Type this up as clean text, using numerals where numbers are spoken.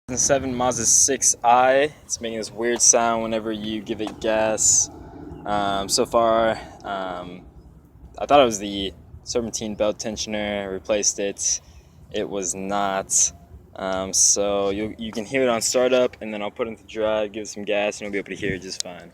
2007 Mazda 6i. It's making this weird sound whenever you give it gas. So far, I thought it was the Serpentine belt tensioner. I replaced it. It was not. So you can hear it on startup, and then I'll put it into drive, give it some gas, and you'll be able to hear it just fine.